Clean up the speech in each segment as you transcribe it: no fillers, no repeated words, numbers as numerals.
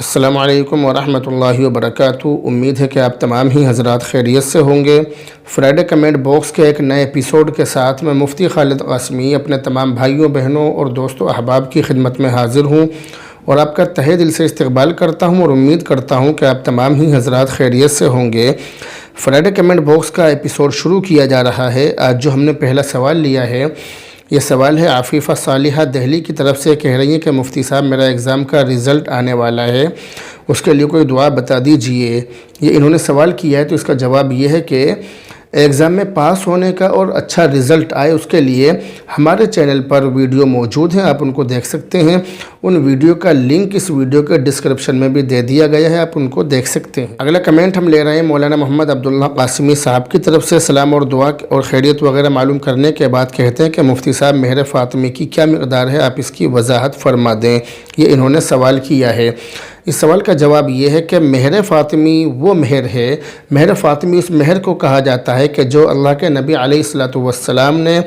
السلام علیکم ورحمۃ اللہ وبرکاتہ۔ امید ہے کہ آپ تمام ہی حضرات خیریت سے ہوں گے۔ فرائیڈے کمنٹ باکس کے ایک نئے ایپیسوڈ کے ساتھ میں مفتی خالد قاسمی اپنے تمام بھائیوں بہنوں اور دوستوں احباب کی خدمت میں حاضر ہوں اور آپ کا تہہ دل سے استقبال کرتا ہوں اور امید کرتا ہوں کہ آپ تمام ہی حضرات خیریت سے ہوں گے۔ فرائیڈے کمنٹ باکس کا ایپیسوڈ شروع کیا جا رہا ہے۔ آج جو ہم نے پہلا سوال لیا ہے، یہ سوال ہے عفیفہ صالحہ دہلی کی طرف سے، کہہ رہی ہیں کہ مفتی صاحب میرا ایگزام کا رزلٹ آنے والا ہے، اس کے لیے کوئی دعا بتا دیجئے۔ یہ انہوں نے سوال کیا ہے تو اس کا جواب یہ ہے کہ ایگزام میں پاس ہونے کا اور اچھا رزلٹ آئے اس کے لیے ہمارے چینل پر ویڈیو موجود ہیں، آپ ان کو دیکھ سکتے ہیں۔ ان ویڈیو کا لنک اس ویڈیو کے ڈسکرپشن میں بھی دے دیا گیا ہے، آپ ان کو دیکھ سکتے ہیں۔ اگلا کمنٹ ہم لے رہے ہیں مولانا محمد عبداللہ قاسمی صاحب کی طرف سے۔ سلام اور دعا اور خیریت وغیرہ معلوم کرنے کے بعد کہتے ہیں کہ مفتی صاحب مہر فاطمی کی کیا مقدار ہے، آپ اس کی وضاحت فرما دیں۔ یہ انہوں نے سوال کیا ہے۔ اس سوال کا جواب یہ ہے کہ مہر فاطمی وہ مہر ہے، مہر فاطمی اس مہر کو کہا جاتا ہے کہ جو اللہ کے نبی علیہ السلام نے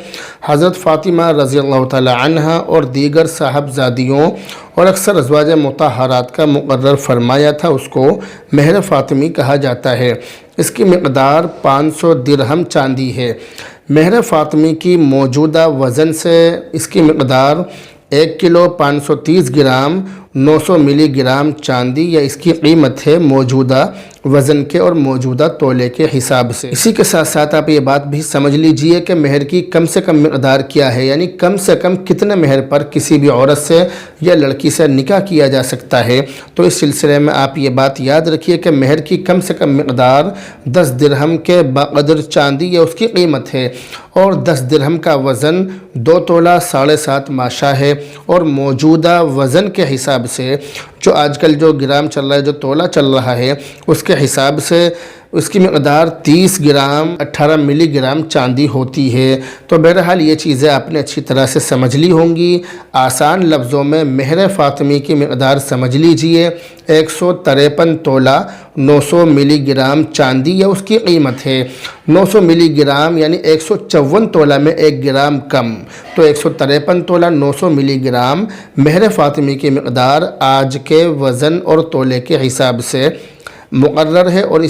حضرت فاطمہ رضی اللہ تعالی عنہ اور دیگر صاحبزادیوں اور اکثر ازواج مطہرات کا مقرر فرمایا تھا، اس کو مہر فاطمی کہا جاتا ہے۔ اس کی مقدار 500 درہم چاندی ہے۔ مہر فاطمی کی موجودہ وزن سے اس کی مقدار 1 کلو 530 گرام 900 ملی گرام چاندی یا اس کی قیمت ہے موجودہ وزن کے اور موجودہ تولے کے حساب سے۔ اسی کے ساتھ ساتھ آپ یہ بات بھی سمجھ لیجئے کہ مہر کی کم سے کم مقدار کیا ہے، یعنی کم سے کم کتنے مہر پر کسی بھی عورت سے یا لڑکی سے نکاح کیا جا سکتا ہے۔ تو اس سلسلے میں آپ یہ بات یاد رکھیے کہ مہر کی کم سے کم مقدار 10 درہم کے بقدر چاندی یا اس کی قیمت ہے، اور 10 درہم کا وزن 2 تولہ 7.5 ماشا ہے، اور موجودہ وزن کے حساب سے جو آج کل جو گرام چل رہا ہے، جو تولہ چل رہا ہے، اس کے حساب سے اس کی مقدار 30 گرام 18 ملی گرام چاندی ہوتی ہے۔ تو بہرحال یہ چیزیں آپ نے اچھی طرح سے سمجھ لی ہوں گی۔ آسان لفظوں میں مہر فاطمی کی مقدار سمجھ لیجئے، 153 تولہ 900 ملی گرام چاندی یا اس کی قیمت ہے۔ 900 ملی گرام یعنی 154 تولہ میں 1 گرام کم، تو 153 تولہ 900 ملی گرام مہر فاطمی کی مقدار آج کے وزن اور تولے کے حساب سے مقرر ہے اور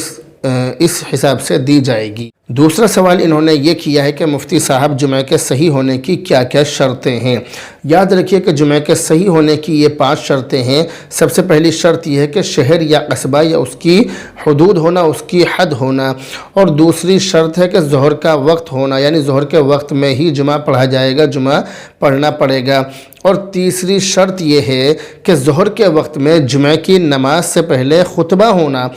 اس حساب سے دی جائے گی۔ دوسرا سوال انہوں نے یہ کیا ہے کہ مفتی صاحب جمعہ کے صحیح ہونے کی کیا کیا شرطیں ہیں؟ یاد رکھیے کہ جمعہ کے صحیح ہونے کی یہ 5 شرطیں ہیں۔ سب سے پہلی شرط یہ ہے کہ شہر یا قصبہ یا اس کی حدود ہونا، اس کی حد ہونا، اور دوسری شرط ہے کہ ظہر کا وقت ہونا، یعنی ظہر کے وقت میں ہی جمعہ پڑھا جائے گا، جمعہ پڑھنا پڑے گا، اور تیسری شرط یہ ہے کہ ظہر کے وقت میں جمعہ کی نماز سے پہلے خطبہ ہونا۔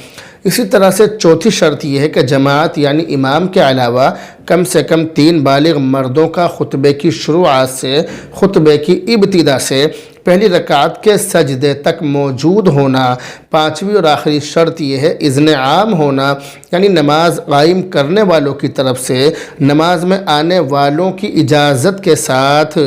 اسی طرح سے چوتھی شرط یہ ہے کہ جماعت یعنی امام کے علاوہ کم سے کم 3 بالغ مردوں کا خطبے کی شروعات سے خطبے کی ابتدا سے پہلی رکعت کے سجدے تک موجود ہونا۔ پانچویں اور آخری شرط یہ ہے اذن عام ہونا، یعنی نماز قائم کرنے والوں کی طرف سے نماز میں آنے والوں کی اجازت کے ساتھ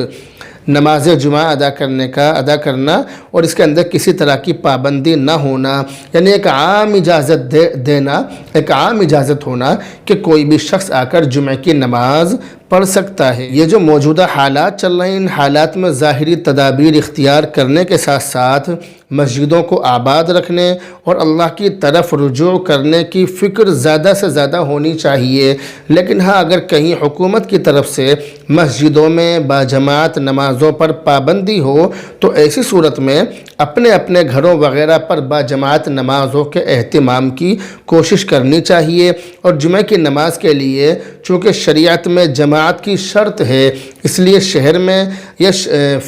نماز جمعہ ادا کرنا اور اس کے اندر کسی طرح کی پابندی نہ ہونا، یعنی ایک عام اجازت دینا، ایک عام اجازت ہونا کہ کوئی بھی شخص آ کر جمعہ کی نماز پڑھ سکتا ہے۔ یہ جو موجودہ حالات چل رہے ہیں، ان حالات میں ظاہری تدابیر اختیار کرنے کے ساتھ ساتھ مسجدوں کو آباد رکھنے اور اللہ کی طرف رجوع کرنے کی فکر زیادہ سے زیادہ ہونی چاہیے۔ لیکن ہاں، اگر کہیں حکومت کی طرف سے مسجدوں میں باجماعت نمازوں پر پابندی ہو تو ایسی صورت میں اپنے اپنے گھروں وغیرہ پر باجماعت نمازوں کے اہتمام کی کوشش کرنی چاہیے۔ اور جمعہ کی نماز کے لیے چونکہ شریعت میں جماعت کی شرط ہے، اس لیے شہر میں یا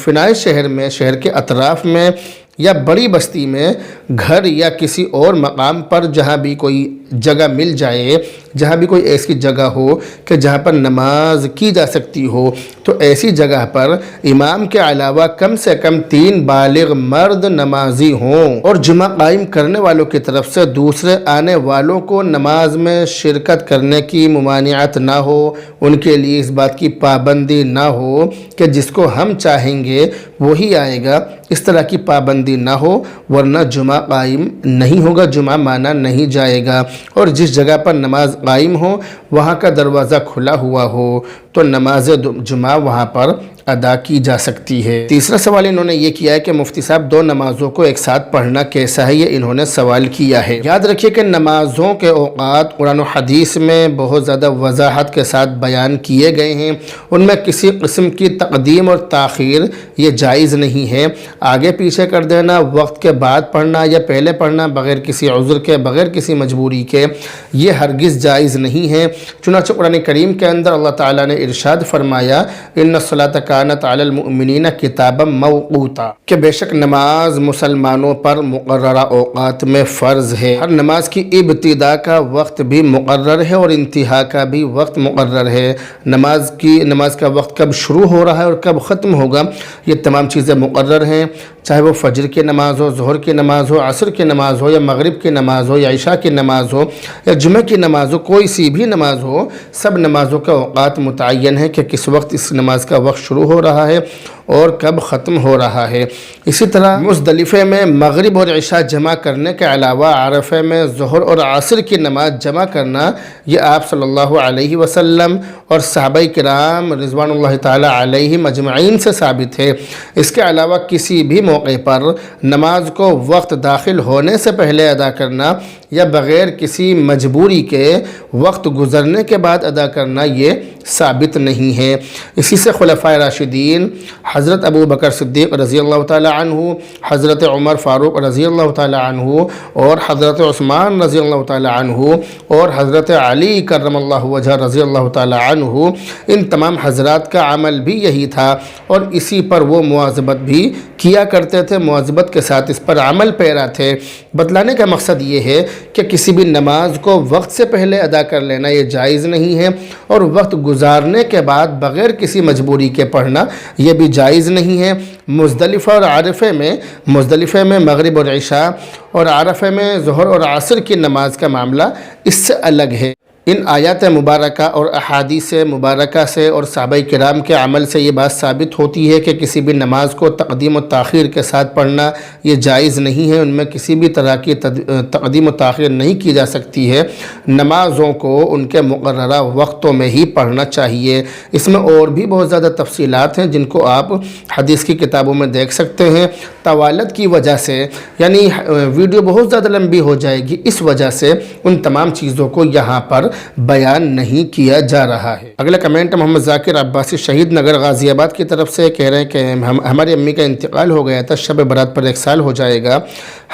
فنائے شہر میں، شہر کے اطراف میں یا بڑی بستی میں گھر یا کسی اور مقام پر جہاں بھی کوئی جگہ مل جائے، جہاں بھی کوئی ایسی جگہ ہو کہ جہاں پر نماز کی جا سکتی ہو، تو ایسی جگہ پر امام کے علاوہ کم سے کم 3 بالغ مرد نمازی ہوں، اور جمعہ قائم کرنے والوں کی طرف سے دوسرے آنے والوں کو نماز میں شرکت کرنے کی ممانعت نہ ہو، ان کے لیے اس بات کی پابندی نہ ہو کہ جس کو ہم چاہیں گے وہی آئے گا، اس طرح کی پابندی نہ ہو، ورنہ جمعہ قائم نہیں ہوگا، جمعہ مانا نہیں جائے گا۔ اور جس جگہ پر نماز قائم ہو وہاں کا دروازہ کھلا ہوا ہو تو نماز جمعہ وہاں پر ادا کی جا سکتی ہے۔ تیسرا سوال انہوں نے یہ کیا ہے کہ مفتی صاحب دو نمازوں کو ایک ساتھ پڑھنا کیسا ہے، یہ انہوں نے سوال کیا ہے۔ یاد رکھیے کہ نمازوں کے اوقات قرآن و حدیث میں بہت زیادہ وضاحت کے ساتھ بیان کیے گئے ہیں، ان میں کسی قسم کی تقدیم اور تاخیر یہ جائز نہیں ہے۔ آگے پیچھے کر دینا، وقت کے بعد پڑھنا یا پہلے پڑھنا بغیر کسی عذر کے، بغیر کسی مجبوری کے، یہ ہرگز جائز نہیں ہے۔ چنانچہ قرآن کریم کے اندر اللہ تعالیٰ نے ارشاد فرمایا ان الصلاۃ کانت علی المؤمنین کتابا موقوتا، کہ بے شک نماز مسلمانوں پر مقررہ اوقات میں فرض ہے۔ ہر نماز کی ابتدا کا وقت بھی مقرر ہے اور انتہا کا بھی وقت مقرر ہے۔ نماز کا وقت کب شروع ہو رہا ہے اور کب ختم ہوگا، یہ تمام چیزیں مقرر ہیں، چاہے وہ فجر کی نماز ہو، ظہر کی نماز ہو، عصر کی نماز ہو، یا مغرب کی نماز ہو، یا عشاء کی نماز ہو، یا جمعہ کی نماز ہو، کوئی سی بھی نماز ہو، سب نمازوں کا اوقات متعین ہے کہ کس وقت اس نماز کا وقت شروع ہو رہا ہے اور کب ختم ہو رہا ہے۔ اسی طرح مزدلفہ میں مغرب اور عشاء جمع کرنے کے علاوہ عرفہ میں ظہر اور عصر کی نماز جمع کرنا، یہ آپ صلی اللہ علیہ وسلم اور صحابہ کرام رضوان اللہ تعالی علیہم اجمعین سے ثابت ہے۔ اس کے علاوہ کسی بھی موقع پر نماز کو وقت داخل ہونے سے پہلے ادا کرنا یا بغیر کسی مجبوری کے وقت گزرنے کے بعد ادا کرنا یہ ثابت نہیں ہے۔ اسی سے خلفائے راشدین حضرت ابو بکر صدیق رضی اللہ تعالی عنہ، حضرت عمر فاروق رضی اللہ تعالی عنہ، اور حضرت عثمان رضی اللہ تعالی عنہ، اور حضرت علی کرم اللہ وجہ رضی اللہ تعالی عنہ، ان تمام حضرات کا عمل بھی یہی تھا اور اسی پر وہ مواظبت بھی کیا کرتے تھے، مواظبت کے ساتھ اس پر عمل پیرا تھے۔ بتلانے کا مقصد یہ ہے کہ کسی بھی نماز کو وقت سے پہلے ادا کر لینا یہ جائز نہیں ہے، اور وقت گزارنے کے بعد بغیر کسی مجبوری کے پڑھنا یہ بھی جائز نہیں ہے۔ مزدلفہ اور عرفہ میں مغرب اور عشاء، اور عرفہ میں ظہر اور عصر کی نماز کا معاملہ اس سے الگ ہے۔ ان آیات مبارکہ اور احادیث مبارکہ سے اور صحابہ کرام کے عمل سے یہ بات ثابت ہوتی ہے کہ کسی بھی نماز کو تقدیم و تاخیر کے ساتھ پڑھنا یہ جائز نہیں ہے، ان میں کسی بھی طرح کی تقدیم و تاخیر نہیں کی جا سکتی ہے۔ نمازوں کو ان کے مقررہ وقتوں میں ہی پڑھنا چاہیے۔ اس میں اور بھی بہت زیادہ تفصیلات ہیں جن کو آپ حدیث کی کتابوں میں دیکھ سکتے ہیں۔ طوالت کی وجہ سے، یعنی ویڈیو بہت زیادہ لمبی ہو جائے گی، اس وجہ سے ان تمام چیزوں کو یہاں پر بیان نہیں کیا جا رہا ہے۔ اگلا کمنٹ محمد ذاکر عباسی شہید نگر غازی آباد کی طرف سے کہہ رہے ہیں کہ ہماری امی کا انتقال ہو گیا تھا، شب برات پر 1 سال ہو جائے گا،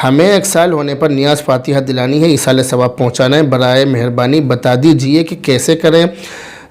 ہمیں 1 سال ہونے پر نیاز فاتحہ دلانی ہے، ایصال ثواب پہنچانا ہے، برائے مہربانی بتا دیجئے کہ کیسے کریں،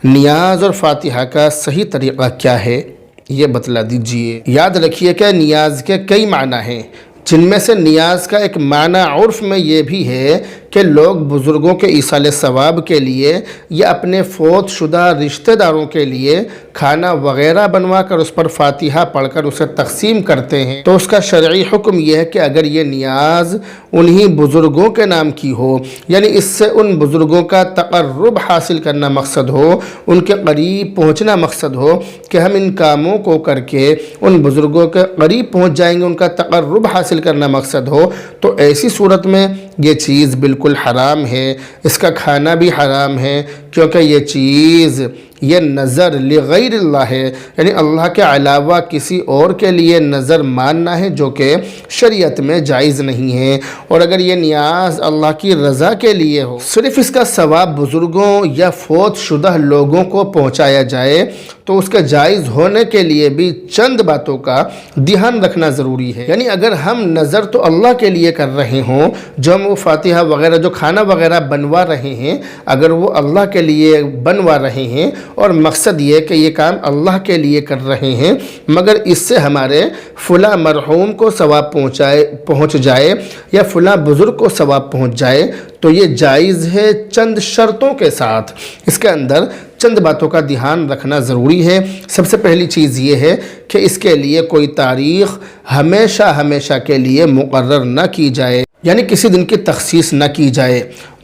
نیاز اور فاتحہ کا صحیح طریقہ کیا ہے یہ بتلا دیجئے۔ یاد رکھیے کہ نیاز کے کئی معنی ہیں، جن میں سے نیاز کا ایک معنی عرف میں یہ بھی ہے کہ لوگ بزرگوں کے ایصال ثواب کے لیے یا اپنے فوت شدہ رشتہ داروں کے لیے کھانا وغیرہ بنوا کر اس پر فاتحہ پڑھ کر اسے تقسیم کرتے ہیں، تو اس کا شرعی حکم یہ ہے کہ اگر یہ نیاز انہی بزرگوں کے نام کی ہو، یعنی اس سے ان بزرگوں کا تقرب حاصل کرنا مقصد ہو، ان کے قریب پہنچنا مقصد ہو کہ ہم ان کاموں کو کر کے ان بزرگوں کے قریب پہنچ جائیں گے، ان کا تقرب حاصل کرنا مقصد ہو، تو ایسی صورت میں یہ چیز بالکل حرام ہے، اس کا کھانا بھی حرام ہے، کیونکہ یہ چیز یہ نظر لغیر اللہ ہے، یعنی اللہ کے علاوہ کسی اور کے لیے نظر ماننا ہے جو کہ شریعت میں جائز نہیں ہے۔ اور اگر یہ نیاز اللہ کی رضا کے لیے ہو، صرف اس کا ثواب بزرگوں یا فوت شدہ لوگوں کو پہنچایا جائے، تو اس کے جائز ہونے کے لیے بھی چند باتوں کا دھیان رکھنا ضروری ہے۔ یعنی اگر ہم نظر تو اللہ کے لیے کر رہے ہوں، جو ہم وہ فاتحہ وغیرہ جو کھانا وغیرہ بنوا رہے ہیں، اگر وہ اللہ کے لیے بنوا رہے ہیں اور مقصد یہ کہ یہ کام اللہ کے لیے کر رہے ہیں، مگر اس سے ہمارے فلاں مرحوم کو ثواب پہنچ جائے یا فلاں بزرگ کو ثواب پہنچ جائے، تو یہ جائز ہے چند شرطوں کے ساتھ۔ اس کے اندر چند باتوں کا دھیان رکھنا ضروری ہے۔ سب سے پہلی چیز یہ ہے کہ اس کے لیے کوئی تاریخ ہمیشہ کے لیے مقرر نہ کی جائے، یعنی کسی دن کی تخصیص نہ کی جائے۔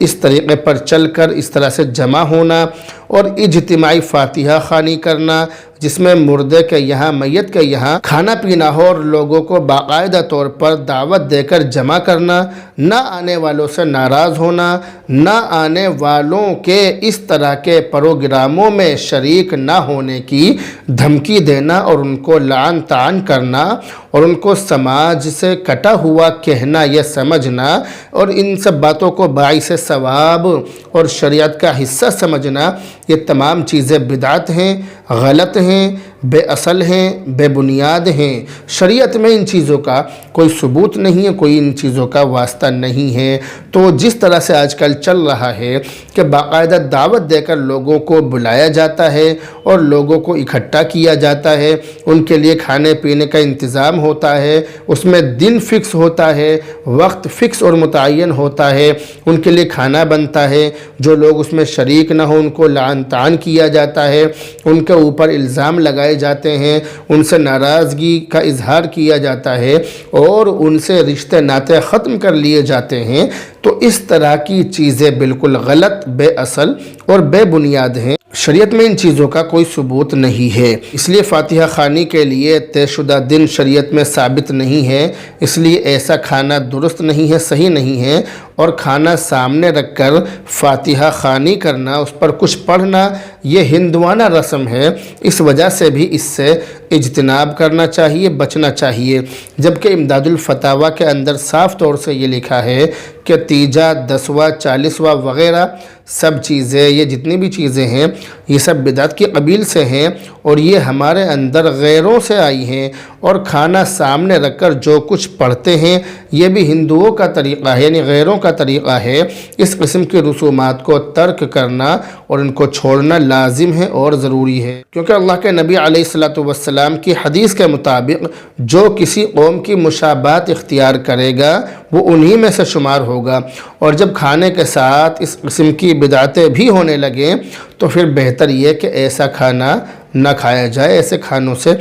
اس طریقے پر چل کر اس طرح سے جمع ہونا اور اجتماعی فاتحہ خوانی کرنا، جس میں مردے کے یہاں، میت کے یہاں کھانا پینا ہو اور لوگوں کو باقاعدہ طور پر دعوت دے کر جمع کرنا، نہ آنے والوں سے ناراض ہونا، نہ آنے والوں کے اس طرح کے پروگراموں میں شریک نہ ہونے کی دھمکی دینا اور ان کو لعن طعن کرنا اور ان کو سماج سے کٹا ہوا کہنا یا سمجھنا اور ان سب باتوں کو باعث ثواب اور شریعت کا حصہ سمجھنا، یہ تمام چیزیں بدعت ہیں، غلط ہیں، بے اصل ہیں، بے بنیاد ہیں۔ شریعت میں ان چیزوں کا کوئی ثبوت نہیں ہے، کوئی ان چیزوں کا واسطہ نہیں ہے۔ تو جس طرح سے آج کل چل رہا ہے کہ باقاعدہ دعوت دے کر لوگوں کو بلایا جاتا ہے اور لوگوں کو اکٹھا کیا جاتا ہے، ان کے لیے کھانے پینے کا انتظام ہوتا ہے، اس میں دن فکس ہوتا ہے، وقت فکس اور متعین ہوتا ہے، ان کے لیے کھانا بنتا ہے، جو لوگ اس میں شریک نہ ہوں ان کو لعن طعن کیا جاتا ہے، ان کے اوپر الزام لگائے جاتے ہیں، ان سے ناراضگی کا اظہار کیا جاتا ہے اور ان سے رشتے ناطے ختم کر لیے جاتے ہیں۔ تو اس طرح کی چیزیں بالکل غلط، بے اصل اور بے بنیاد ہیں۔ شریعت میں ان چیزوں کا کوئی ثبوت نہیں ہے، اس لیے فاتحہ خوانی کے لیے طے شدہ دن شریعت میں ثابت نہیں ہے، اس لیے ایسا کھانا درست نہیں ہے، صحیح نہیں ہے۔ اور کھانا سامنے رکھ کر فاتحہ خوانی کرنا، اس پر کچھ پڑھنا، یہ ہندوانہ رسم ہے، اس وجہ سے بھی اس سے اجتناب کرنا چاہیے، بچنا چاہیے۔ جبکہ امداد الفتاویٰ کے اندر صاف طور سے یہ لکھا ہے کہ تیجا، دسواں، چالیسواں وغیرہ سب چیزیں، یہ جتنی بھی چیزیں ہیں یہ سب بدعت کی قبیل سے ہیں اور یہ ہمارے اندر غیروں سے آئی ہیں، اور کھانا سامنے رکھ کر جو کچھ پڑھتے ہیں یہ بھی ہندوؤں کا طریقہ ہے، یعنی غیروں کا طریقہ ہے۔ اس قسم کی رسومات کو ترک کرنا اور ان کو چھوڑنا لازم ہے اور ضروری ہے، کیونکہ اللہ کے نبی علیہ السلام کی حدیث کے مطابق جو کسی قوم کی مشابہت اختیار کرے گا وہ انہی میں سے شمار ہوگا۔ اور جب کھانے کے ساتھ اس قسم کی بدعتیں بھی ہونے لگیں تو پھر بہتر یہ کہ ایسا کھانا نہ کھایا جائے، ایسے کھانوں سے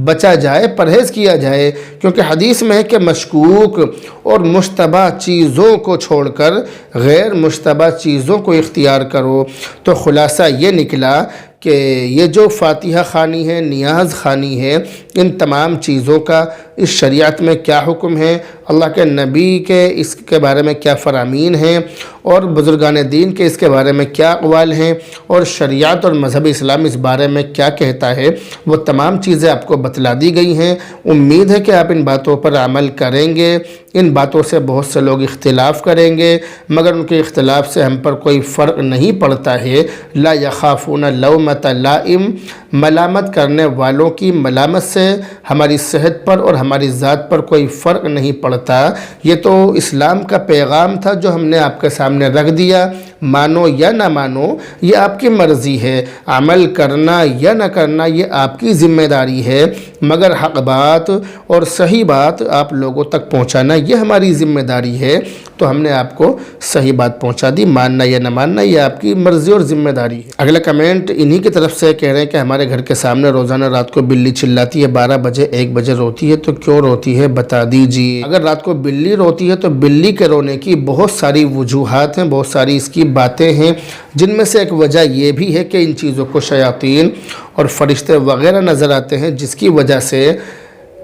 بچا جائے، پرہیز کیا جائے، کیونکہ حدیث میں ہے کہ مشکوک اور مشتبہ چیزوں کو چھوڑ کر غیر مشتبہ چیزوں کو اختیار کرو۔ تو خلاصہ یہ نکلا کہ یہ جو فاتحہ خوانی ہے، نیاز خوانی ہے، ان تمام چیزوں کا اس شریعت میں کیا حکم ہے، اللہ کے نبی کے اس کے بارے میں کیا فرامین ہیں اور بزرگان دین کے اس کے بارے میں کیا اقوال ہیں اور شریعت اور مذہب اسلام اس بارے میں کیا کہتا ہے، وہ تمام چیزیں آپ کو بتلا دی گئی ہیں۔ امید ہے کہ آپ ان باتوں پر عمل کریں گے۔ ان باتوں سے بہت سے لوگ اختلاف کریں گے، مگر ان کے اختلاف سے ہم پر کوئی فرق نہیں پڑتا ہے۔ لا یخافون لومۃ لائم، ملامت کرنے والوں کی ملامت سے ہماری صحت پر اور ہماری ذات پر کوئی فرق نہیں پڑتا۔ یہ تو اسلام کا پیغام تھا جو ہم نے آپ کے سامنے رکھ دیا، مانو یا نہ مانو یہ آپ کی مرضی ہے، عمل کرنا یا نہ کرنا یہ آپ کی ذمہ داری ہے، مگر حق بات اور صحیح بات آپ لوگوں تک پہنچانا یہ ہماری ذمہ داری ہے۔ تو ہم نے آپ کو صحیح بات پہنچا دی، ماننا یا نہ ماننا یہ آپ کی مرضی اور ذمہ داری ہے۔ اگلا کمنٹ انہی کی طرف سے کہہ رہے ہیں کہ ہمارے گھر کے سامنے روزانہ رات کو بلی چلاتی ہے، 12 بجے 1 بجے روتی ہے، تو کیوں روتی ہے بتا دیجیے۔ اگر رات کو بلی روتی ہے تو بلی کے رونے کی بہت ساری وجوہات ہیں، بہت ساری اس کی باتیں ہیں، جن میں سے ایک وجہ یہ بھی ہے کہ ان چیزوں کو شیاطین اور فرشتے وغیرہ نظر آتے ہیں، جس کی وجہ سے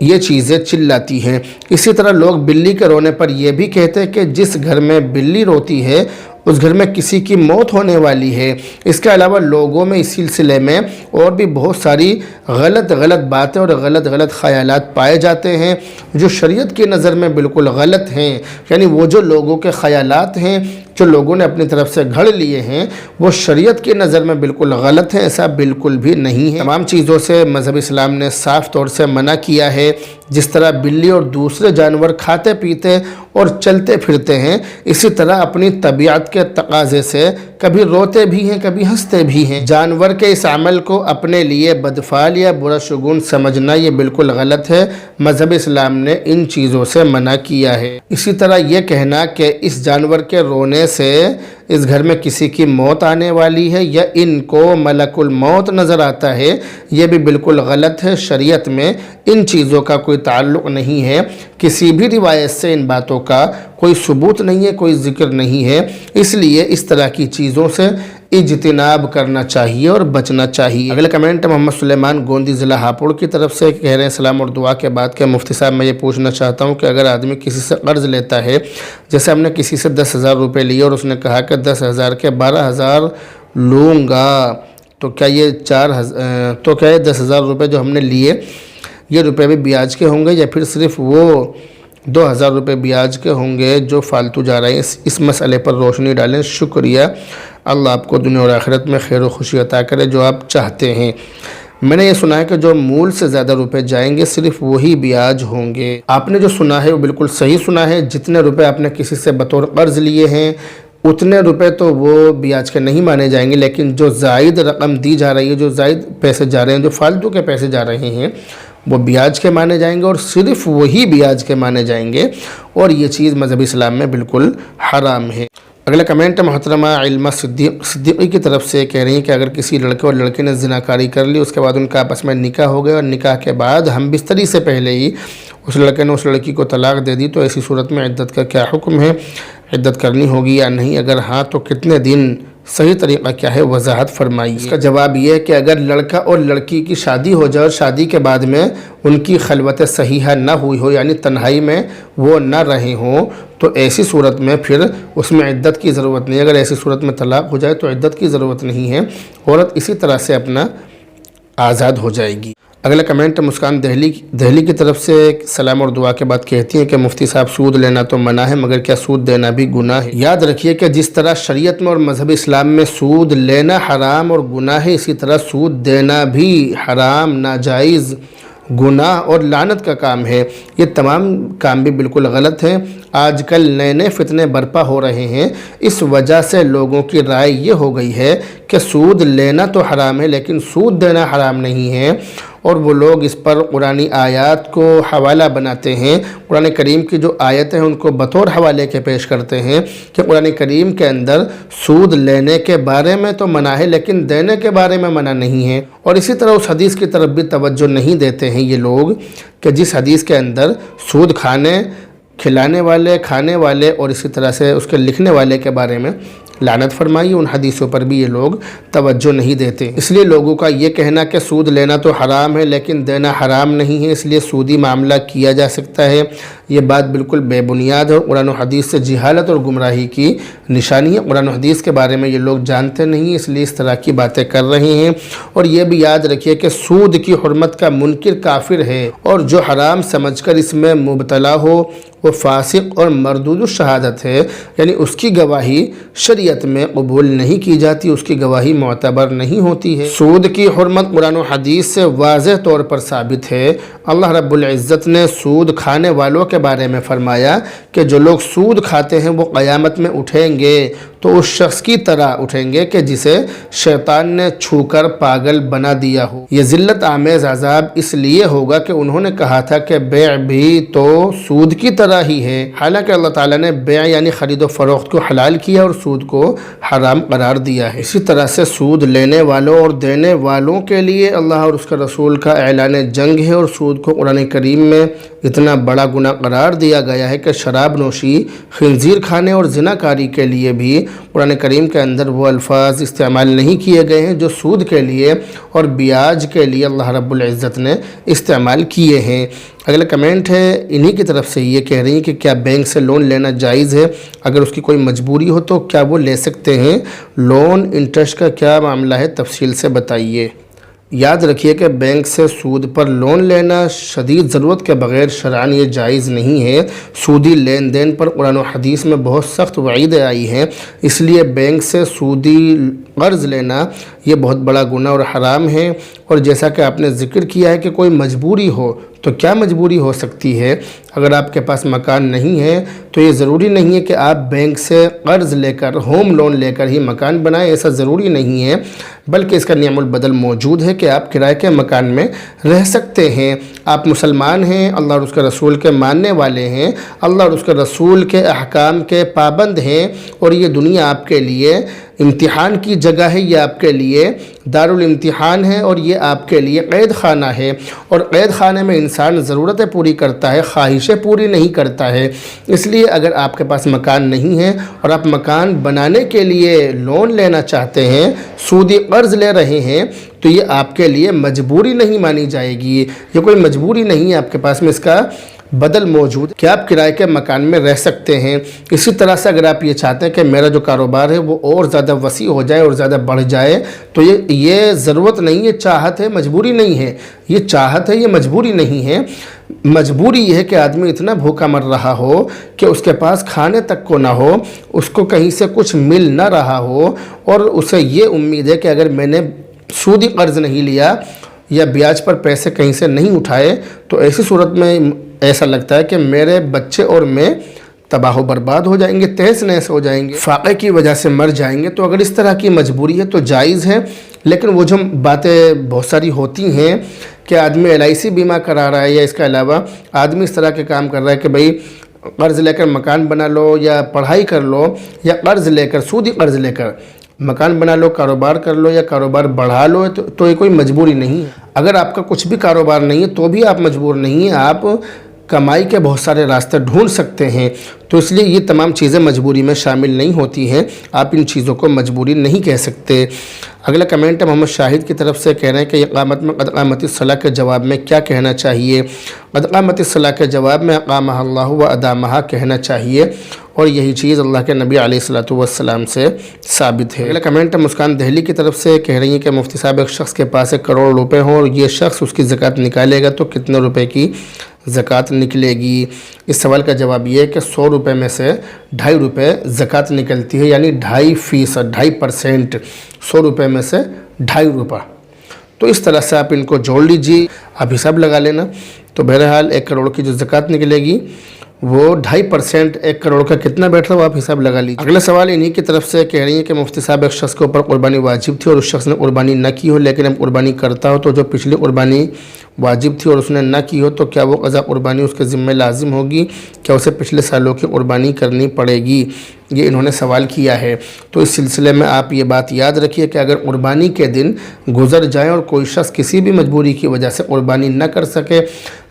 یہ چیزیں چلاتی ہیں۔ اسی طرح لوگ بلی کے رونے پر یہ بھی کہتے ہیں کہ جس گھر میں بلی روتی ہے اس گھر میں کسی کی موت ہونے والی ہے۔ اس کے علاوہ لوگوں میں اس سلسلے میں اور بھی بہت ساری غلط باتیں اور غلط خیالات پائے جاتے ہیں جو شریعت کی نظر میں بالکل غلط ہیں، یعنی وہ جو لوگوں کے خیالات ہیں جو لوگوں نے اپنی طرف سے گھڑ لیے ہیں وہ شریعت کی نظر میں بالکل غلط ہیں، ایسا بالکل بھی نہیں ہے۔ تمام چیزوں سے مذہب اسلام نے صاف طور سے منع کیا ہے۔ جس طرح بلی اور دوسرے جانور کھاتے پیتے اور چلتے پھرتے ہیں، اسی طرح اپنی طبیعت کے تقاضے سے کبھی روتے بھی ہیں کبھی ہنستے بھی ہیں۔ جانور کے اس عمل کو اپنے لیے بدفعل یا برا شگون سمجھنا یہ بالکل غلط ہے، مذہب اسلام نے ان چیزوں سے منع کیا ہے۔ اسی طرح یہ کہنا کہ اس جانور کے رونے سے اس گھر میں کسی کی موت آنے والی ہے یا ان کو ملک الموت نظر آتا ہے، یہ بھی بالکل غلط ہے۔ شریعت میں ان چیزوں کا کوئی تعلق نہیں ہے، کسی بھی روایت سے ان باتوں کا کوئی ثبوت نہیں ہے، کوئی ذکر نہیں ہے، اس لیے اس طرح کی چیزوں سے اجتناب کرنا چاہیے اور بچنا چاہیے۔ اگلا کمنٹ محمد سلیمان گوندی ضلع ہاپوڑ کی طرف سے کہہ رہے ہیں سلام اور دعا کے بعد کہ مفتی صاحب میں یہ پوچھنا چاہتا ہوں کہ اگر آدمی کسی سے قرض لیتا ہے، جیسے ہم نے کسی سے 10,000 روپے لیے اور اس نے کہا کہ 10,000 کے 12,000 لوں گا، تو کیا یہ 10,000 روپے جو ہم نے لیے یہ روپے بھی بیاج کے ہوں گے یا پھر صرف وہ 2,000 روپے بیاج کے ہوں گے جو فالتو جا رہے ہیں؟ اس مسئلے پر روشنی ڈالیں، شکریہ۔ اللہ آپ کو دنیا اور آخرت میں خیر و خوشی عطا کرے جو آپ چاہتے ہیں۔ میں نے یہ سنا ہے کہ جو مول سے زیادہ روپے جائیں گے صرف وہی بیاج ہوں گے۔ آپ نے جو سنا ہے وہ بالکل صحیح سنا ہے، جتنے روپے آپ نے کسی سے بطور قرض لیے ہیں اتنے روپے تو وہ بیاج کے نہیں مانے جائیں گے، لیکن جو زائد رقم دی جا رہی ہے، جو زائد پیسے جا رہے ہیں، جو فالتو کے پیسے جا رہے ہیں، وہ بیاج کے مانے جائیں گے اور صرف وہی بیاج کے مانے جائیں گے، اور یہ چیز مذہبی اسلام میں بالکل حرام ہے۔ اگلا کمنٹ محترمہ علمہ صدیقی کی طرف سے کہہ رہی ہیں کہ اگر کسی لڑکے اور لڑکی نے زناکاری کر لی، اس کے بعد ان کا آپس میں نکاح ہو گیا اور نکاح کے بعد ہم بستری سے پہلے ہی اس لڑکے نے اس لڑکی کو طلاق دے دی، تو ایسی صورت میں عدت کا کیا حکم ہے؟ عدت کرنی ہوگی یا نہیں؟ اگر ہاں تو کتنے دن؟ صحیح طریقہ کیا ہے وضاحت فرمائیے۔ اس کا جواب یہ ہے کہ اگر لڑکا اور لڑکی کی شادی ہو جائے اور شادی کے بعد میں ان کی خلوت صحیحہ نہ ہوئی ہو، یعنی تنہائی میں وہ نہ رہے ہوں، تو ایسی صورت میں پھر اس میں عدت کی ضرورت نہیں ہے۔ اگر ایسی صورت میں طلاق ہو جائے تو عدت کی ضرورت نہیں ہے، عورت اسی طرح سے اپنا آزاد ہو جائے گی۔ اگلا کمنٹ مسکان دہلی کی طرف سے سلام اور دعا کے بعد کہتی ہیں کہ مفتی صاحب سود لینا تو منع ہے، مگر کیا سود دینا بھی گناہ ہے؟ یاد رکھیے کہ جس طرح شریعت میں اور مذہب اسلام میں سود لینا حرام اور گناہ ہے، اسی طرح سود دینا بھی حرام، ناجائز، گناہ اور لعنت کا کام ہے۔ یہ تمام کام بھی بالکل غلط ہیں۔ آج کل نئے نئے فتنے برپا ہو رہے ہیں، اس وجہ سے لوگوں کی رائے یہ ہو گئی ہے کہ سود لینا تو حرام ہے لیکن سود دینا حرام نہیں ہے، اور وہ لوگ اس پر قرآنی آیات کو حوالہ بناتے ہیں، قرآن کریم کی جو آیتیں ہیں ان کو بطور حوالے کے پیش کرتے ہیں کہ قرآن کریم کے اندر سود لینے کے بارے میں تو منع ہے لیکن دینے کے بارے میں منع نہیں ہے، اور اسی طرح اس حدیث کی طرف بھی توجہ نہیں دیتے ہیں یہ لوگ کہ جس حدیث کے اندر سود کھلانے والے، کھانے والے اور اسی طرح سے اس کے لکھنے والے کے بارے میں لعنت فرمائی، ان حدیثوں پر بھی یہ لوگ توجہ نہیں دیتے۔ اس لیے لوگوں کا یہ کہنا کہ سود لینا تو حرام ہے لیکن دینا حرام نہیں ہے، اس لیے سودی معاملہ کیا جا سکتا ہے، یہ بات بالکل بے بنیاد ہے، قرآن و حدیث سے جہالت اور گمراہی کی نشانی ہے۔ قرآن و حدیث کے بارے میں یہ لوگ جانتے نہیں، اس لیے اس طرح کی باتیں کر رہے ہیں، اور یہ بھی یاد رکھیے کہ سود کی حرمت کا منکر کافر ہے، اور جو حرام سمجھ کر اس میں مبتلا ہو وہ فاسق اور مردود الشہادت ہے، یعنی اس کی گواہی شریعت میں قبول نہیں کی جاتی، اس کی گواہی معتبر نہیں ہوتی ہے۔ سود کی حرمت قرآن و حدیث سے واضح طور پر ثابت ہے۔ اللہ رب العزت نے سود کھانے والوں کے بارے میں فرمایا کہ جو لوگ سود کھاتے ہیں وہ قیامت میں اٹھیں گے تو اس شخص کی طرح اٹھیں گے کہ جسے شیطان نے چھو کر پاگل بنا دیا ہو۔ یہ ذلت آمیز عذاب اس لیے ہوگا کہ انہوں نے کہا تھا کہ بیع بھی تو سود کی طرح ہی ہے، حالانکہ اللہ تعالیٰ نے بیع یعنی خرید و فروخت کو حلال کیا اور سود کو حرام قرار دیا ہے۔ اسی طرح سے سود لینے والوں اور دینے والوں کے لیے اللہ اور اس کا رسول کا اعلان جنگ ہے، اور سود کو قرآن کریم میں اتنا بڑا گناہ قرار دیا گیا ہے کہ شراب نوشی، خنزیر کھانے اور زنا کاری کے لیے بھی قرآن کریم کے اندر وہ الفاظ استعمال نہیں کیے گئے ہیں جو سود کے لیے اور بیاج کے لیے اللہ رب العزت نے استعمال کیے ہیں۔ اگلا کمنٹ ہے انہی کی طرف سے، یہ کہہ رہی ہیں کہ کیا بینک سے لون لینا جائز ہے؟ اگر اس کی کوئی مجبوری ہو تو کیا وہ لے سکتے ہیں؟ لون انٹرسٹ کا کیا معاملہ ہے، تفصیل سے بتائیے۔ یاد رکھیے کہ بینک سے سود پر لون لینا شدید ضرورت کے بغیر شرعاً یہ جائز نہیں ہے۔ سودی لین دین پر قرآن و حدیث میں بہت سخت وعیدیں آئی ہیں، اس لیے بینک سے سودی قرض لینا یہ بہت بڑا گناہ اور حرام ہے۔ اور جیسا کہ آپ نے ذکر کیا ہے کہ کوئی مجبوری ہو، تو کیا مجبوری ہو سکتی ہے؟ اگر آپ کے پاس مکان نہیں ہے تو یہ ضروری نہیں ہے کہ آپ بینک سے قرض لے کر، ہوم لون لے کر ہی مکان بنائیں، ایسا ضروری نہیں ہے، بلکہ اس کا نعم البدل موجود ہے کہ آپ کرائے کے مکان میں رہ سکتے ہیں۔ آپ مسلمان ہیں، اللہ اور اس کے رسول کے ماننے والے ہیں، اللہ اور اس کے رسول کے احکام کے پابند ہیں، اور یہ دنیا آپ کے لیے امتحان کی جگہ ہے، یہ آپ کے لیے دارالامتحان ہے، اور یہ آپ کے لیے قید خانہ ہے، اور قید خانے میں انسان ضرورتیں پوری کرتا ہے، خواہشیں پوری نہیں کرتا ہے۔ اس لیے اگر آپ کے پاس مکان نہیں ہے اور آپ مکان بنانے کے لیے لون لینا چاہتے ہیں، سودی قرض لے رہے ہیں، تو یہ آپ کے لیے مجبوری نہیں مانی جائے گی، یہ کوئی مجبوری نہیں ہے آپ کے پاس میں، اس کا بدل موجود کہ آپ کرائے کے مکان میں رہ سکتے ہیں۔ اسی طرح سے اگر آپ یہ چاہتے ہیں کہ میرا جو کاروبار ہے وہ اور زیادہ وسیع ہو جائے اور زیادہ بڑھ جائے، تو یہ ضرورت نہیں ہے، چاہت ہے، مجبوری نہیں ہے، یہ چاہت ہے، یہ مجبوری نہیں ہے۔ مجبوری یہ ہے کہ آدمی اتنا بھوکا مر رہا ہو کہ اس کے پاس کھانے تک کو نہ ہو، اس کو کہیں سے کچھ مل نہ رہا ہو، اور اسے یہ امید ہے کہ اگر میں نے سودی قرض نہیں لیا یا بیاج پر پیسے کہیں سے نہیں اٹھائے تو ایسی صورت میں ایسا لگتا ہے کہ میرے بچے اور میں تباہ و برباد ہو جائیں گے، تہس نہس ہو جائیں گے، فاقے کی وجہ سے مر جائیں گے۔ تو اگر اس طرح کی مجبوری ہے تو جائز ہے، لیکن وہ جو باتیں بہت ساری ہوتی ہیں کہ آدمی LIC بیمہ کرا رہا ہے، یا اس کے علاوہ آدمی اس طرح کے کام کر رہا ہے کہ بھئی قرض لے کر مکان بنا لو، یا پڑھائی کر لو، یا قرض لے کر، سودی قرض لے کر مکان بنا لو، کاروبار کر لو، یا کاروبار بڑھا لو، تو یہ کوئی مجبوری نہیں ہے۔ اگر آپ کا کچھ بھی کاروبار نہیں ہے تو بھی آپ مجبور نہیں ہیں، آپ کمائی کے بہت سارے راستے ڈھونڈ سکتے ہیں۔ تو اس لیے یہ تمام چیزیں مجبوری میں شامل نہیں ہوتی ہیں، آپ ان چیزوں کو مجبوری نہیں کہہ سکتے۔ اگلا کمنٹ ہے محمد شاہد کی طرف سے، کہہ رہے ہیں کہ اقامت میں قد قامت الصلاۃ کے جواب میں کیا کہنا چاہیے؟ قد قامت الصلاۃ کے جواب میں اقامہ اللہ و ادامہ کہنا چاہیے، اور یہی چیز اللہ کے نبی علیہ الصلوۃ والسلام سے ثابت ہے۔ اگلا کمنٹ ہے مسکان دہلی کی طرف سے، کہہ رہی ہیں کہ مفتی صاحب ایک شخص کے پاس 1 کروڑ روپے ہوں اور یہ شخص اس کی زکوٰۃ نکالے گا تو کتنے روپے کی زکوٰۃ نکلے گی؟ اس سوال کا جواب یہ ہے کہ 100 روپے میں سے 2.5 روپے زکوٰۃ نکلتی ہے، یعنی 2.5%، 2.5%، 100 روپے میں سے 2.5 روپے۔ تو اس طرح سے آپ ان کو جوڑ لیجیے، آپ حساب لگا لینا۔ تو بہرحال 1 کروڑ کی جو زکوٰۃ نکلے گی وہ 2.5%، 1 کروڑ کا کتنا بیٹھ رہا ہے وہ آپ حساب لگا لیجیے۔ اگلا سوال انہی کی طرف سے، کہہ رہی ہیں کہ مفتی صاحب ایک شخص کے اوپر قربانی واجب تھی اور اس شخص نے قربانی نہ کی ہو، لیکن اب قربانی کرتا ہو، تو جو پچھلی قربانی واجب تھی اور اس نے نہ کی ہو تو کیا وہ قضا قربانی اس کے ذمہ لازم ہوگی؟ کیا اسے پچھلے سالوں کی قربانی کرنی پڑے گی؟ یہ انہوں نے سوال کیا ہے۔ تو اس سلسلے میں آپ یہ بات یاد رکھیے کہ اگر قربانی کے دن گزر جائیں اور کوئی شخص کسی بھی مجبوری کی وجہ سے قربانی نہ کر سکے،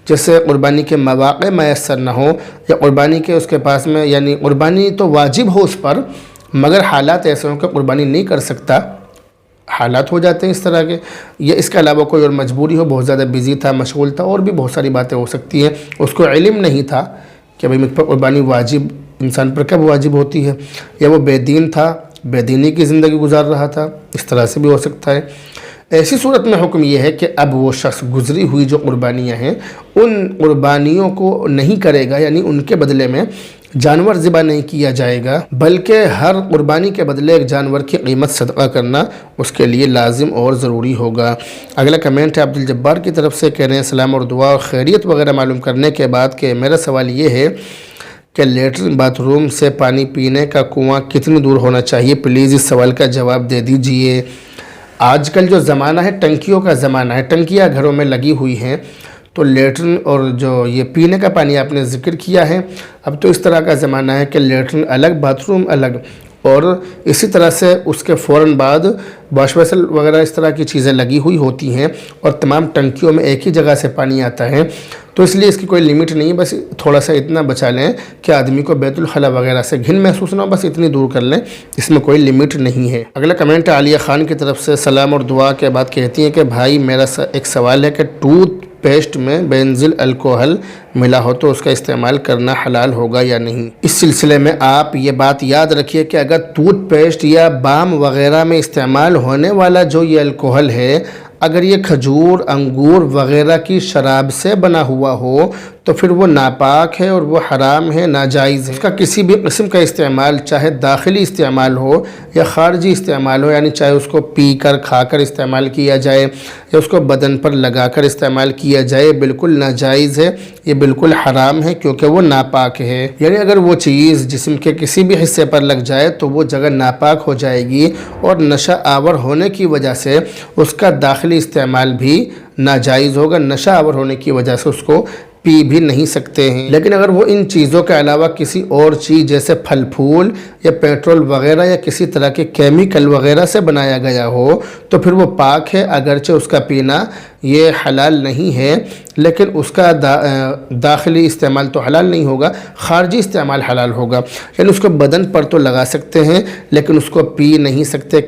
جیسے قربانی کے مواقع میسر نہ ہو، یا قربانی کے اس کے پاس میں، یعنی قربانی تو واجب ہو اس پر مگر حالات ایسے ہوں کہ قربانی نہیں کر سکتا، حالات ہو جاتے ہیں اس طرح کے، یا اس کے علاوہ کوئی اور مجبوری ہو، بہت زیادہ بزی تھا، مشغول تھا، اور بھی بہت ساری باتیں ہو سکتی ہیں، اس کو علم نہیں تھا کہ بھئی مجھ پر قربانی واجب انسان پر کب واجب ہوتی ہے، یا وہ بے دین تھا، بے دینی کی زندگی گزار رہا تھا، اس طرح سے بھی ہو سکتا ہے۔ ایسی صورت میں حکم یہ ہے کہ اب وہ شخص گزری ہوئی جو قربانیاں ہیں ان قربانیوں کو نہیں کرے گا، یعنی ان کے بدلے میں جانور ذبح نہیں کیا جائے گا، بلکہ ہر قربانی کے بدلے ایک جانور کی قیمت صدقہ کرنا اس کے لیے لازم اور ضروری ہوگا۔ اگلا کمنٹ ہے عبدالجبار کی طرف سے، کہہ رہے ہیں سلام اور دعا اور خیریت وغیرہ معلوم کرنے کے بعد کہ میرا سوال یہ ہے کہ لیٹرن باتھ روم سے پانی پینے کا کنواں کتنی دور ہونا چاہیے؟ پلیز اس سوال کا جواب دے دیجئے۔ آج کل جو زمانہ ہے ٹنکیوں کا زمانہ ہے، ٹنکیاں گھروں میں لگی ہوئی ہیں، تو لیٹرن اور جو یہ پینے کا پانی آپ نے ذکر کیا ہے، اب تو اس طرح کا زمانہ ہے کہ لیٹرن الگ، باتھ روم الگ، اور اسی طرح سے اس کے فوراً بعد واش بیسن وغیرہ اس طرح کی چیزیں لگی ہوئی ہوتی ہیں، اور تمام ٹنکیوں میں ایک ہی جگہ سے پانی آتا ہے، تو اس لیے اس کی کوئی لیمٹ نہیں ہے، بس تھوڑا سا اتنا بچا لیں کہ آدمی کو بیت الخلاء وغیرہ سے گھن محسوس نہ ہو، بس اتنی دور کر لیں، اس میں کوئی لیمٹ نہیں ہے۔ اگلا کمنٹ عالیہ خان کی طرف سے، سلام اور دعا کے بعد کہتی ہیں کہ بھائی میرا ایک سوال ہے کہ ٹوتھ پیسٹ میں بینزل الکوہل ملا ہو تو اس کا استعمال کرنا حلال ہوگا یا نہیں؟ اس سلسلے میں آپ یہ بات یاد رکھیے کہ اگر ٹوتھ پیسٹ یا بام وغیرہ میں استعمال ہونے والا جو یہ الکوہل ہے اگر یہ کھجور انگور وغیرہ کی شراب سے بنا ہوا ہو تو پھر وہ ناپاک ہے اور وہ حرام ہے، ناجائز ہے۔ اس کا کسی بھی قسم کا استعمال، چاہے داخلی استعمال ہو یا خارجی استعمال ہو، یعنی چاہے اس کو پی کر کھا کر استعمال کیا جائے یا اس کو بدن پر لگا کر استعمال کیا جائے، بالکل ناجائز ہے، یہ بالکل حرام ہے کیونکہ وہ ناپاک ہے۔ یعنی اگر وہ چیز جسم کے کسی بھی حصے پر لگ جائے تو وہ جگہ ناپاک ہو جائے گی اور نشہ آور ہونے کی وجہ سے اس کا داخلی استعمال بھی ناجائز ہوگا، نشہ آور ہونے کی وجہ سے اس کو پی بھی نہیں سکتے ہیں۔ لیکن اگر وہ ان چیزوں کے علاوہ کسی اور چیز جیسے پھل پھول یا پیٹرول وغیرہ یا کسی طرح کے کیمیکل وغیرہ سے بنایا گیا ہو تو پھر وہ پاک ہے، اگرچہ اس کا پینا یہ حلال نہیں ہے، لیکن اس کا داخلی استعمال تو حلال نہیں ہوگا، خارجی استعمال حلال ہوگا۔ یعنی اس کو بدن پر تو لگا سکتے ہیں لیکن اس کو پی نہیں سکتے،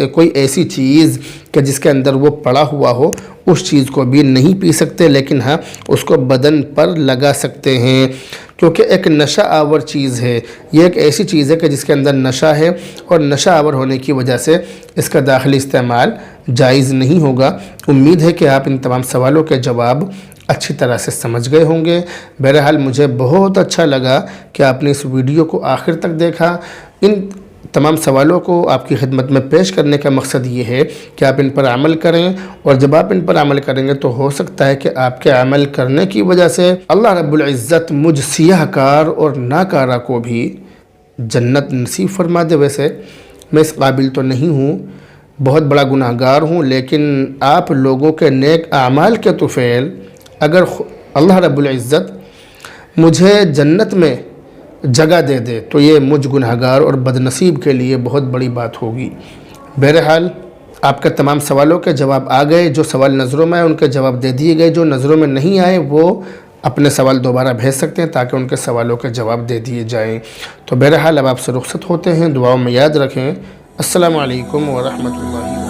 کوئی ایسی چیز کہ جس کے اندر وہ پڑا ہوا ہو اس چیز کو بھی نہیں پی سکتے، لیکن ہاں اس کو بدن پر لگا سکتے ہیں کیونکہ ایک نشہ آور چیز ہے۔ یہ ایک ایسی چیز ہے کہ جس کے اندر نشہ ہے اور نشہ آور ہونے کی وجہ سے اس کا داخلی استعمال جائز نہیں ہوگا۔ امید ہے کہ آپ ان تمام سوالوں کے جواب اچھی طرح سے سمجھ گئے ہوں گے۔ بہرحال مجھے بہت اچھا لگا کہ آپ نے اس ویڈیو کو آخر تک دیکھا۔ ان تمام سوالوں کو آپ کی خدمت میں پیش کرنے کا مقصد یہ ہے کہ آپ ان پر عمل کریں، اور جب آپ ان پر عمل کریں گے تو ہو سکتا ہے کہ آپ کے عمل کرنے کی وجہ سے اللہ رب العزت مجھ سیاہ کار اور ناکارہ کو بھی جنت نصیب فرما دے۔ ویسے میں اس قابل تو نہیں ہوں، بہت بڑا گناہ گار ہوں، لیکن آپ لوگوں کے نیک اعمال کے طفیل اگر اللہ رب العزت مجھے جنت میں جگہ دے دے تو یہ مجھ گناہ گار اور بد نصیب کے لیے بہت بڑی بات ہوگی۔ بہرحال آپ کے تمام سوالوں کے جواب آ گئے، جو سوال نظروں میں آئے ان کے جواب دے دیے گئے، جو نظروں میں نہیں آئے وہ اپنے سوال دوبارہ بھیج سکتے ہیں تاکہ ان کے سوالوں کے جواب دے دیے جائیں۔ تو بہرحال اب آپ سے رخصت ہوتے ہیں، دعاؤں میں یاد رکھیں۔ السلام علیکم ورحمۃ اللہ۔